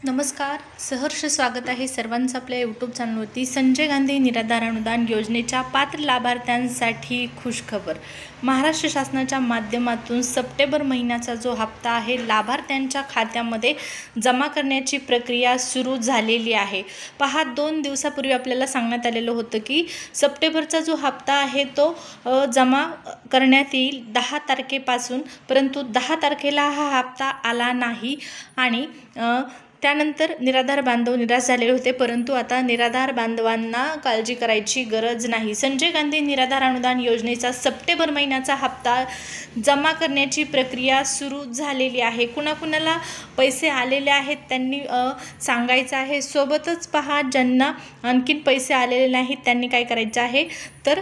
नमस्कार, सहर्ष स्वागत आहे सर्वांचं आपल्या यूट्यूब चॅनलवरती। संजय गांधी निराधार अनुदान योजनेच्या पात्र लाभार्थ्यांसाठी खुशखबर। महाराष्ट्र शासनाच्या माध्यमातून सप्टेंबर महिन्याचा जो हप्ता आहे लाभार्थ्यांच्या खात्यामध्ये जमा करण्याची प्रक्रिया सुरू झालेली आहे। पहा, 2 दिवसापूर्वी आपल्याला सांगण्यात आलेलं होतं की सप्टेंबरचा जो हप्ता आहे तो जमा करण्यात येईल 10 तारखेपासून, परंतु 10 तारखेला हा हप्ता आला नाही आणि त्यानंतर निराधार बांधव निराश झालेले होते। परंतु आता निराधार बांधवांना काळजी करायची गरज नाही। संजय गांधी निराधार अनुदान योजनेचा सप्टेंबर महिन्याचा हप्ता जमा करण्याची प्रक्रिया सुरू झालेली आहे। कुणाकुणाला पैसे आलेले आहेत त्यांनी सांगायचं आहे। सोबतच पहा, ज्यांना आणखीन पैसे आलेले नाहीत त्यांनी काय करायचं आहे तर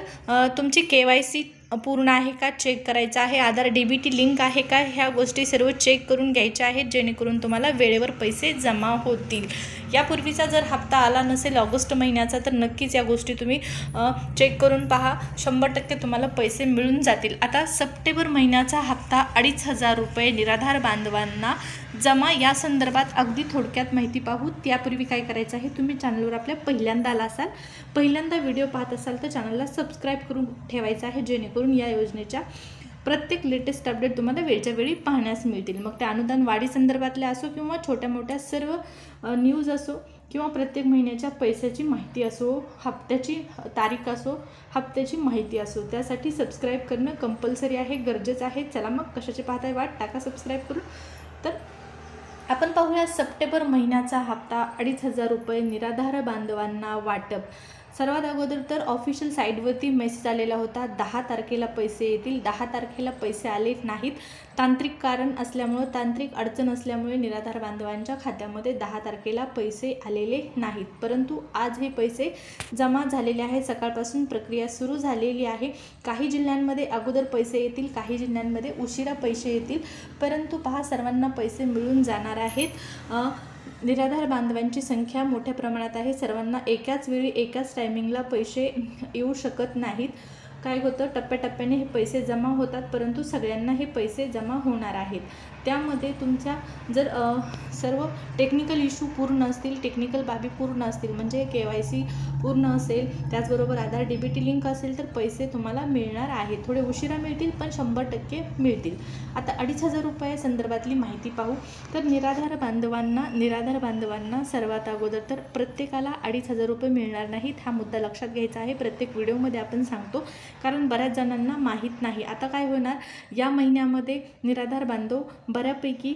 तुमची KYC पूर्ण आहे का चेक करायचं आहे, आधार DBT लिंक आहे का, ह्या गोष्टी सर्व चेक करून घ्यायच्या आहेत जेणेकरून तुम्हाला वेळेवर पैसे जमा होतील। यापूर्वीचा जर हप्ता आला नसेल ऑगस्ट महिन्याचा तर नक्कीच या गोष्टी तुम्ही चेक करून पहा, 100% तुम्हाला पैसे मिळून जातील। आता सप्टेंबर महिन्याचा हप्ता 2,500 रुपये निराधार बांधवांना जमा, या संदर्भात अगदी थोडक्यात माहिती पाहू। त्यापूर्वी काय करायचं आहे, तुम्ही चॅनलवर आपल्या पहिल्यांदा आला असाल, पहिल्यांदा व्हिडिओ पाहत असाल तर चॅनलला सबस्क्राईब करून ठेवायचं आहे जेणेकरून या योजनेच्या प्रत्येक लेटेस्ट अपडेट तुम्हाला वेळच्या वेळी पाहण्यास मिळतील। मग त्या अनुदान वाढी संदर्भातले असो किंवा छोट्या मोठ्या सर्व न्यूज असो किंवा प्रत्येक महिन्याच्या पैशाची माहिती असो, हप्त्याची तारीख असो, हप्त्याची माहिती असो, त्यासाठी सबस्क्राईब करणं कंपल्सरी आहे, गरजेचं आहे। चला मग कशाचे पाहताय वाट, टाका सबस्क्राईब करून। तर आपण पाहूया सप्टेंबर महिन्याचा हप्ता 2,500 रुपये निराधार बांधवांना वाटप। सर्वात अगोदर तर ऑफिशियल साईटवरती मेसेज आलेला होता 10 तारखेला पैसे येतील। 10 तारखेला पैसे आले नाहीत, तांत्रिक कारण असल्यामुळे, तांत्रिक अडचण असल्यामुळे निराधार बांधवांच्या खात्यामध्ये 10 तारखेला पैसे आलेले नाहीत। परंतु आज हे पैसे जमा झालेले आहे, सकाळपासून प्रक्रिया सुरू झालेली आहे। काही जिल्ह्यांमध्ये अगोदर पैसे येतील, काही जिल्ह्यांमध्ये उशिरा पैसे येतील, परंतु पहा सर्वांना पैसे मिळून जाणार आहेत। निराधार बांधवांची संख्या मोठ्या प्रमाणात आहे, सर्वांना एकाच वेळी एकाच टायमिंगला पैसे येऊ शकत नाहीत। काय होतं, टप्प्याटप्प्याने हे पैसे जमा होतात, परंतु सगळ्यांना हे पैसे जमा होणार आहेत। त्यामध्ये तुमच्या जर सर्व टेक्निकल इश्यू पूर्ण असतील, टेक्निकल बाबी पूर्ण असतील, म्हणजे KYC पूर्ण असेल, त्याचबरोबर आधार DBT लिंक असेल तर पैसे तुम्हाला मिळणार आहेत। थोडे उशिरा मिळतील पण 100% मिळतील। आता 2,500 रुपये संदर्भातली माहिती पाहू तर निराधार बांधवांना सर्वात अगोदर तर प्रत्येकाला 2,500 रुपये मिळणार नाहीत, हा मुद्दा लक्षात घ्यायचा आहे। प्रत्येक व्हिडिओमध्ये आपण सांगतो कारण बऱ्याच जणांना माहीत नाही। आता काय होणार, या महिन्यामध्ये निराधार बांधव बऱ्यापैकी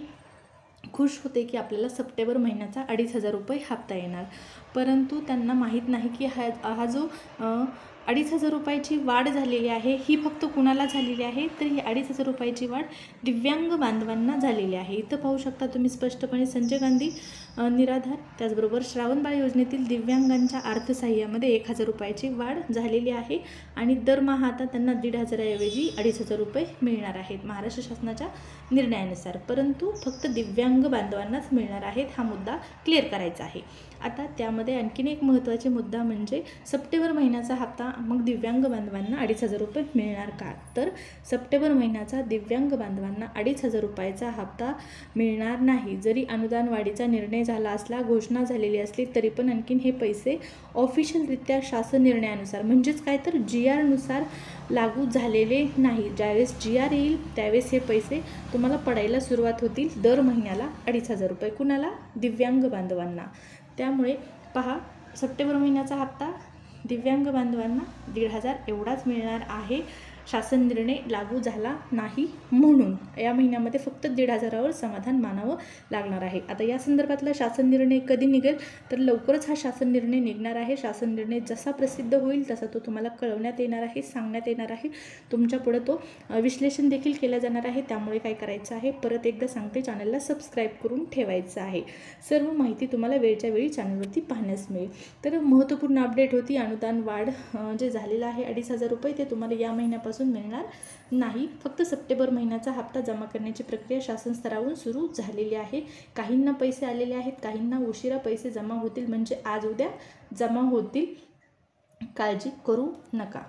खुश होते की आपल्याला सप्टेंबर महिन्याचा 2,500 रुपये हप्ता येणार, परंतु त्यांना माहीत नाही की हा जो 2,500 रुपयाची वाढ झालेली आहे ही फक्त कुणाला झालेली आहे तर ही 2,500 रुपयाची वाढ दिव्यांग बांधवांना झालेली आहे। इथं पाहू शकता तुम्ही स्पष्टपणे संजय गांधी निराधार त्याचबरोबर श्रावणबाळ योजनेतील दिव्यांगांच्या अर्थसहाय्यामध्ये 1,000 रुपयाची वाढ झालेली आहे आणि दरमहा आता त्यांना 1,500 ऐवजी 2,500 रुपये मिळणार आहेत महाराष्ट्र शासनाच्या निर्णयानुसार, परंतु फक्त दिव्यांग बांधवांनाच मिळणार आहेत, हा मुद्दा क्लिअर करायचा आहे। आता त्यामध्ये आणखीन एक महत्त्वाचा मुद्दा म्हणजे सप्टेंबर महिन्याचा हप्ता मग दिव्यांग बांधवांना 2,500 रुपये मिळणार का, तर सप्टेंबर महिन्याचा दिव्यांग बांधवांना 2,500 रुपयाचा हप्ता मिळणार नाही। जरी अनुदान वाढीचा निर्णय झाला असला, घोषणा झालेली असली तरी पण आणखीन हे पैसे ऑफिशियलरित्या शासन निर्णयानुसार म्हणजेच काय तर GR नुसार लागू झालेले नाही। ज्यावेळेस GR येईल त्यावेळेस हे पैसे तुम्हाला पडायला सुरुवात होतील, दर महिन्याला 2,500 रुपये कुणाला, दिव्यांग बांधवांना। त्यामुळे पहा, सप्टेंबर महिन्याचा हप्ता दिव्यांग बांधवांना 1,500 एवढाच मिळणार आहे। शासन निर्णय लागू झाला नाही म्हणून या महिन्यामध्ये फक्त 1,500वर समाधान मानावं लागणार आहे। आता या संदर्भातला शासन निर्णय कधी निघेल तर लवकरच हा शासन निर्णय निघणार आहे। शासन निर्णय जसा प्रसिद्ध होईल तसा तो तुम्हाला कळवण्यात येणार आहे, सांगण्यात येणार आहे, तुमच्या पुढे तो विश्लेषण देखील केलं जाणार आहे। त्यामुळे काय करायचं आहे, परत एकदा सांगते, चॅनलला सबस्क्राईब करून ठेवायचं आहे। सर्व माहिती तुम्हाला वेळच्या वेळी चॅनलवरती पाहण्यास मिळेल। तर महत्त्वपूर्ण अपडेट होती, अनुदान वाढ जे झालेलं आहे 2,500 रुपये ते तुम्हाला या महिन्यापासून मिळणार नाही, फक्त सप्टेंबर महिन्याचा हप्ता जमा करण्याची प्रक्रिया शासन स्तरावरून सुरू झालेली आहे। काहींना पैसे आलेले आहेत, काहींना उशिरा पैसे जमा होतील, म्हणजे आज उद्या जमा होतील, काळजी करू नका।